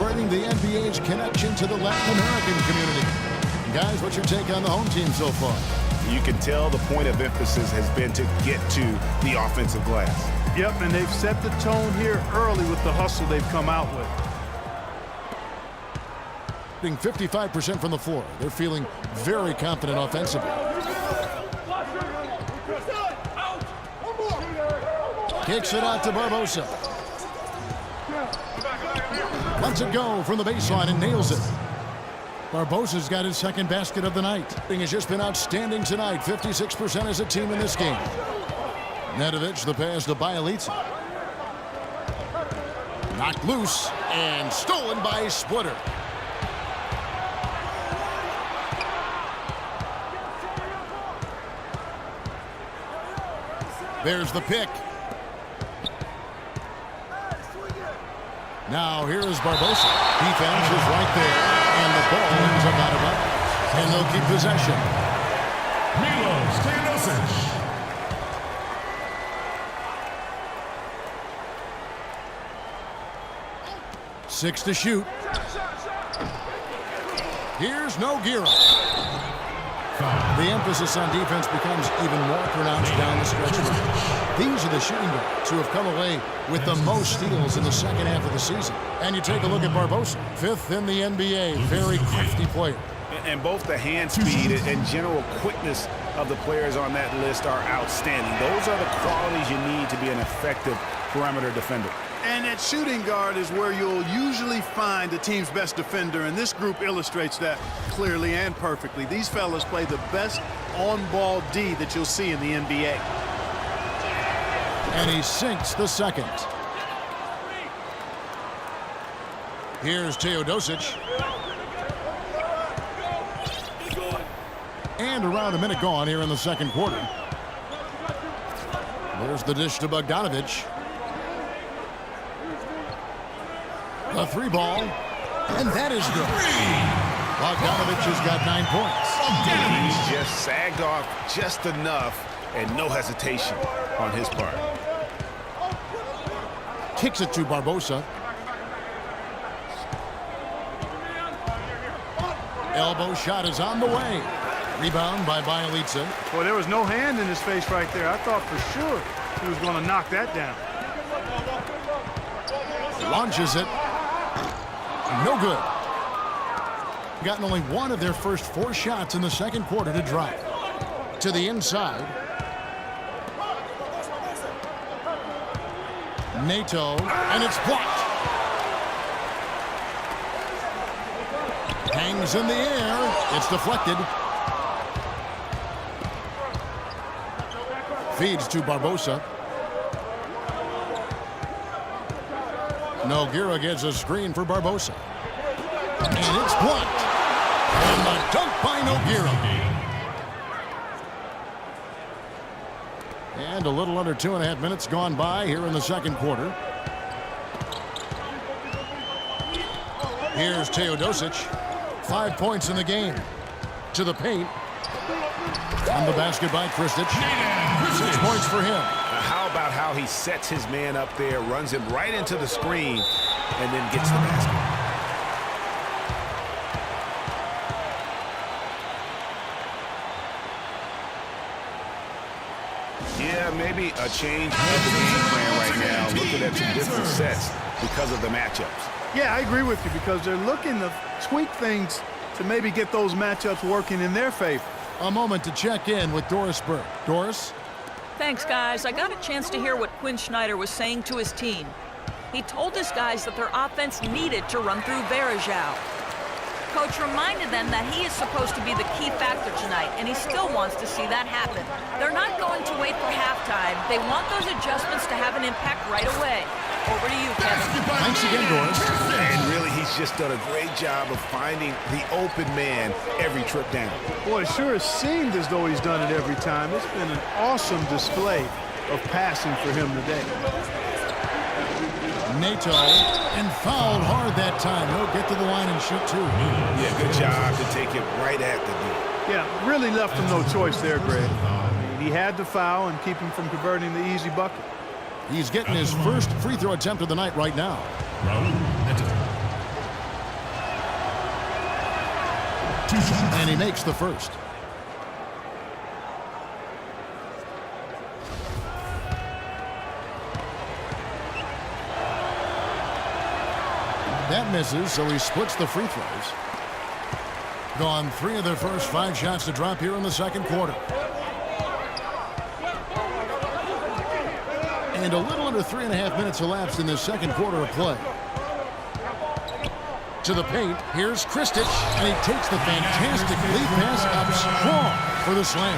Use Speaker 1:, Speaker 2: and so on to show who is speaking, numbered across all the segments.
Speaker 1: celebrating the NBA's connection to the Latin American community. Guys, what's your take on the home team so far?
Speaker 2: You can tell the point of emphasis has been to get to the offensive glass.
Speaker 3: Yep, and they've set the tone here early with the hustle they've come out with.
Speaker 1: Being 55% from the floor, they're feeling very confident offensively. Kicks it out to Barbosa. Lets it go from the baseline and nails it. Barbosa's got his second basket of the night. He has just been outstanding tonight. 56% as a team in this game. Nedovic, the pass to Bialica. Knocked loose and stolen by Splitter. There's the pick. Now here is Barbosa. Defense is right there, and the ball ends up out of bounds. And they'll keep possession.
Speaker 4: Milos Teodosic.
Speaker 1: 6 to shoot. Here's Nogueira. The emphasis on defense becomes even more pronounced down the stretch. These are the shooting guards who have come away with the most steals in the second half of the season. And you take a look at Barbosa, 5th in the NBA, very crafty player.
Speaker 2: And both the hand speed and general quickness of the players on that list are outstanding. Those are the qualities you need to be an effective perimeter defender.
Speaker 3: And at shooting guard is where you'll usually find the team's best defender, and this group illustrates that clearly and perfectly. These fellas play the best on-ball D that you'll see in the NBA.
Speaker 1: And he sinks the second. Here's Teodosic. And around a minute gone here in the second quarter. There's the dish to Bogdanovic. The 3-ball, and that is good. Bogdanovic has got 9 points.
Speaker 2: He's just sagged off just enough, and no hesitation on his part.
Speaker 1: Kicks it to Barbosa. Elbow shot is on the way. Rebound by Bialica.
Speaker 3: Well, there was no hand in his face right there. I thought for sure he was going to knock that down.
Speaker 1: Launches it. No good. Gotten only one of their first 4 shots in the second quarter to drive. To the inside. Nato, and it's blocked. Hangs in the air. It's deflected. Feeds to Barbosa. Nogueira gets a screen for Barbosa. And it's blocked. And the dunk by Nogueira. And a little under 2.5 minutes gone by here in the second quarter. Here's Teodosic. 5 points in the game. To the paint. On the basket by Kristic. 6 points for him.
Speaker 2: How about how he sets his man up there, runs him right into the screen, and then gets the basket. Yeah, maybe a change of the game plan right now, looking at some different sets because of the matchups.
Speaker 3: Yeah, I agree with you because they're looking to tweak things to maybe get those matchups working in their favor.
Speaker 1: A moment to check in with Doris Burke. Doris?
Speaker 5: Thanks, guys. I got a chance to hear what Quinn Snyder was saying to his team. He told his guys that their offense needed to run through Varejao. Coach reminded them that he is supposed to be the key factor tonight, and he still wants to see that happen. They're not going to wait for halftime. They want those adjustments to have an impact right away. Over to you, Kevin.
Speaker 1: Thanks again, Doris.
Speaker 2: And really, he's just done a great job of finding the open man every trip down.
Speaker 3: Boy, it sure has seemed as though he's done it every time. It's been an awesome display of passing for him today.
Speaker 1: Nato, and fouled hard that time. He'll get to the line and shoot, too.
Speaker 2: Yeah, good job to take it right at the D.
Speaker 3: Yeah, really left him no choice there, Greg. I mean, he had to foul and keep him from converting the easy bucket.
Speaker 1: He's getting his first free throw attempt of the night right now. And he makes the first. That misses, so he splits the free throws. Gone 3 of their first 5 shots to drop here in the second quarter. And a little under 3.5 minutes elapsed in this second quarter of play. To the paint, here's Kristic, and he takes the fantastic lead pass up strong for the slam.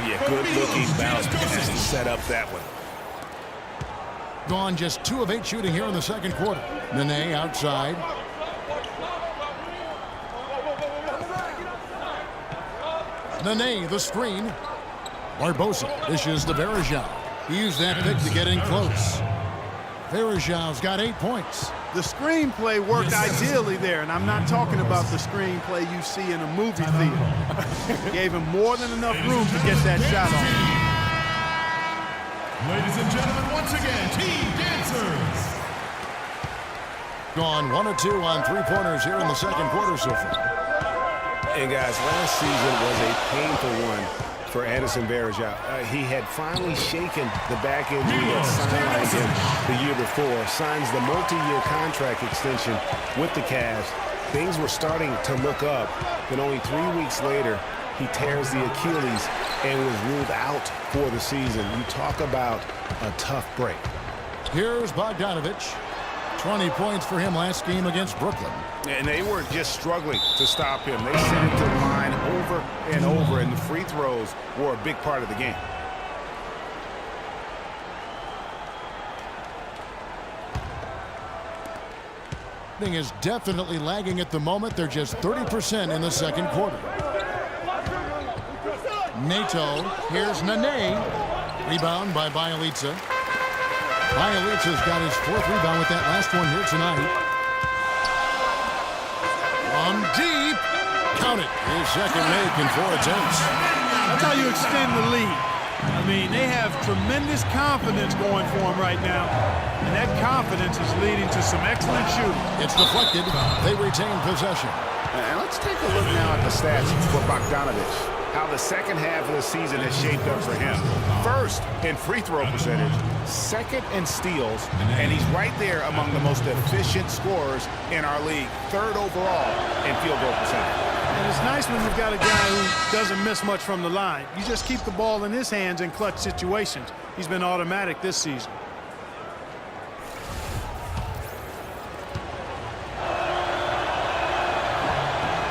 Speaker 2: Yeah, good-looking bounce pass to set up that one.
Speaker 1: Gone just 2 of 8 shooting here in the second quarter. Nene outside. Nene, the screen. Barbosa dishes to Varejao. He used that pick to get in close. Varejao's got 8 points.
Speaker 3: The screenplay worked ideally there, and I'm not talking about the screenplay you see in a movie theater. Gave him more than enough room to get that shot off.
Speaker 4: Ladies and gentlemen, once again, Team Dancers.
Speaker 1: Gone 1 of 2 on 3-pointers here in the second quarter so far.
Speaker 2: And guys, last season was a painful one for Anderson Varejao. He had finally shaken the back injury that sidelined him the year before, signs the multi-year contract extension with the Cavs. Things were starting to look up, but only 3 weeks later, he tears the Achilles and was ruled out for the season. You talk about a tough break.
Speaker 1: Here's Bogdanovich. 20 points for him last game against Brooklyn.
Speaker 2: And they were just struggling to stop him. They sent him to the line over and over, and the free throws were a big part of the game.
Speaker 1: Thing is definitely lagging at the moment. They're just 30% in the second quarter. Nato, here's Nene. Rebound by Bjelica. Bjelica's got his 4th rebound with that last one here tonight. From deep. Count it. His second make in 4 attempts.
Speaker 3: That's how you extend the lead. I mean, they have tremendous confidence going for them right now. And that confidence is leading to some excellent shooting.
Speaker 1: It's deflected. They retain possession.
Speaker 2: And let's take a look now at the stats for Bogdanovich. How the second half of the season has shaped up for him. First in free throw percentage, second in steals, and he's right there among the most efficient scorers in our league. 3rd overall in field goal percentage.
Speaker 3: And it's nice when you've got a guy who doesn't miss much from the line. You just keep the ball in his hands in clutch situations. He's been automatic this season.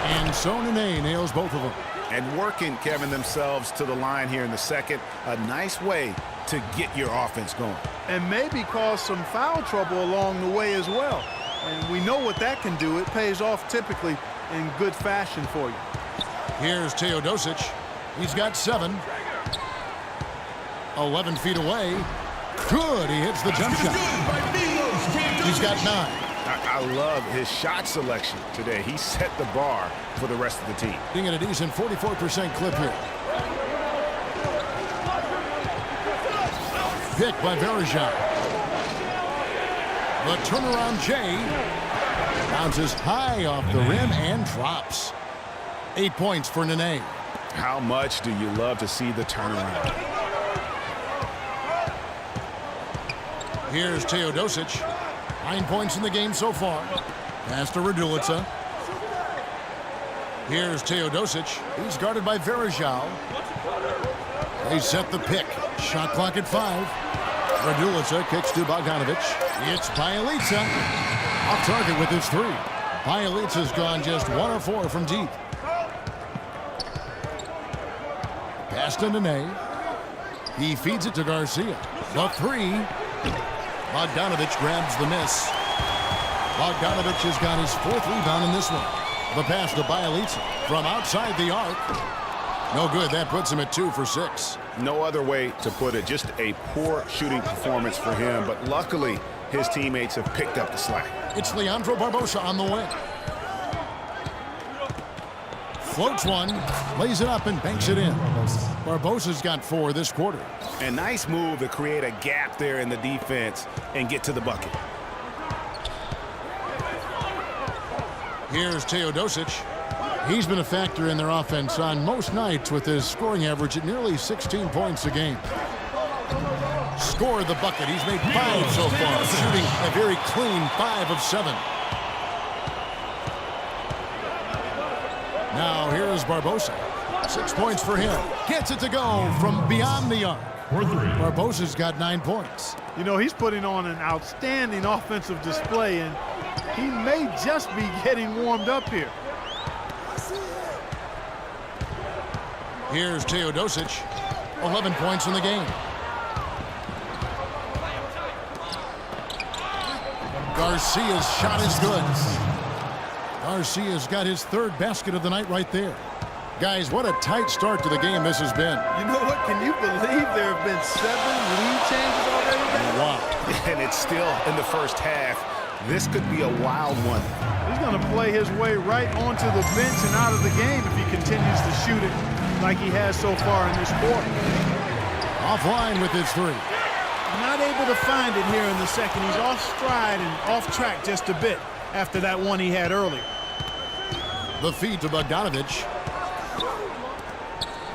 Speaker 1: And so Nene nails both of them.
Speaker 2: And working, Kevin, themselves to the line here in the second. A nice way to get your offense going.
Speaker 3: And maybe cause some foul trouble along the way as well. And we know what that can do. It pays off typically in good fashion for you.
Speaker 1: Here's Teodosic. He's got 7. 11 feet away. Good. He hits the jump shot. He's got 9.
Speaker 2: I love his shot selection today. He set the bar for the rest of the team.
Speaker 1: Being at a decent 44% clip here. Pick by Varejao. The turnaround Jay bounces high off the rim and drops. 8 points for Nene.
Speaker 2: How much do you love to see the turnaround?
Speaker 1: Here's Teodosic. 9 points in the game so far. Pass to Radulica. Here's Teodosic. He's guarded by Varejao. They set the pick. Shot clock at 5. Radulica kicks to Bogdanovich. It's Bjelica. Off target with his 3. Bjelica's gone just 1 of 4 from deep. Pass to Nene. He feeds it to Garcia. The 3. Bogdanovich grabs the miss. Bogdanovich has got his 4th rebound in this one. The pass to Bjelica from outside the arc. No good. That puts him at 2 for 6.
Speaker 2: No other way to put it. Just a poor shooting performance for him. But luckily, his teammates have picked up the slack.
Speaker 1: It's Leandro Barbosa on the wing. Floats one, lays it up and banks it in. Barbosa's got 4 this quarter.
Speaker 2: A nice move to create a gap there in the defense and get to the bucket.
Speaker 1: Here's Teodosic. He's been a factor in their offense on most nights with his scoring average at nearly 16 points a game. Scored the bucket. He's made 5 so far, shooting a very clean 5 of 7. Now here's Barbosa. 6 points for him. Gets it to go from beyond the arc. Barbosa's got 9 points.
Speaker 3: You know, he's putting on an outstanding offensive display, and he may just be getting warmed up here.
Speaker 1: Here's Teodosic. 11 points in the game. Garcia's shot is good. Garcia's got his 3rd basket of the night right there. Guys, what a tight start to the game this has been.
Speaker 3: You know what? Can you believe there have been 7 lead changes already?
Speaker 1: Wow.
Speaker 2: And it's still in the first half. This could be a wild one.
Speaker 3: He's going to play his way right onto the bench and out of the game if he continues to shoot it like he has so far in this quarter.
Speaker 1: Offline with his 3.
Speaker 3: Not able to find it here in the second. He's off stride and off track just a bit after that one he had earlier.
Speaker 1: The feed to Bogdanovic.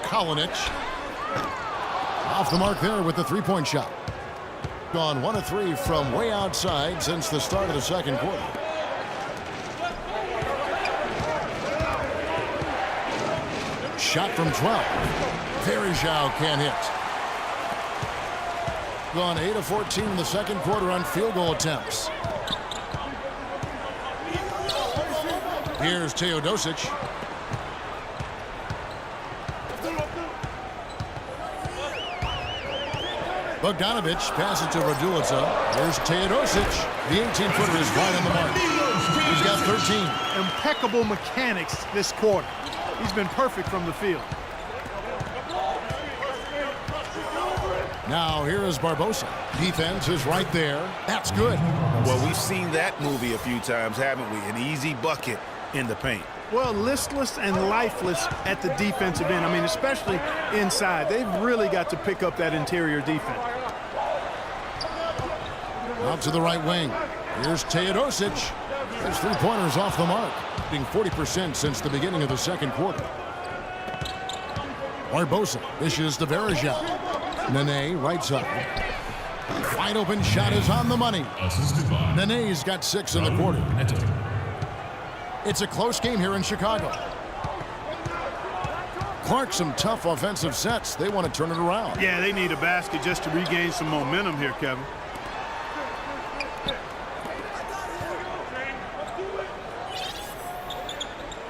Speaker 1: Kalinic. Off the mark there with the 3-point shot. Gone 1 of 3 from way outside since the start of the second quarter. Shot from 12. Verjao can't hit. Gone 8 of 14 in the second quarter on field goal attempts. Here's Teodosic. Bogdanovic passes to Radulica. Here's Teodosic. The 18-footer is right on the mark. He's got 13.
Speaker 3: Impeccable mechanics this quarter. He's been perfect from the field.
Speaker 1: Now here is Barbosa. Defense is right there. That's good.
Speaker 6: Well, we've seen that movie a few times, haven't we? An easy bucket in the paint.
Speaker 3: Well, listless and lifeless at the defensive end. I mean, especially inside. They've really got to pick up that interior defense.
Speaker 1: Out to the right wing. Here's Teodosic. His 3-pointers off the mark. Hitting 40% since the beginning of the second quarter. Barbosa dishes to Verjao. Nene, right side. Wide open shot is on the money. Nene's got 6 in the quarter. It's a close game here in Chicago. Clark, some tough offensive sets. They want to turn it around.
Speaker 3: Yeah, they need a basket just to regain some momentum here, Kevin.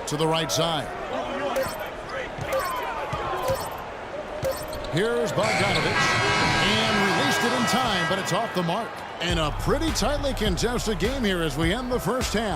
Speaker 1: To the right side. Here's Bogdanovic. And released it in time, but it's off the mark. And a pretty tightly contested game here as we end the first half.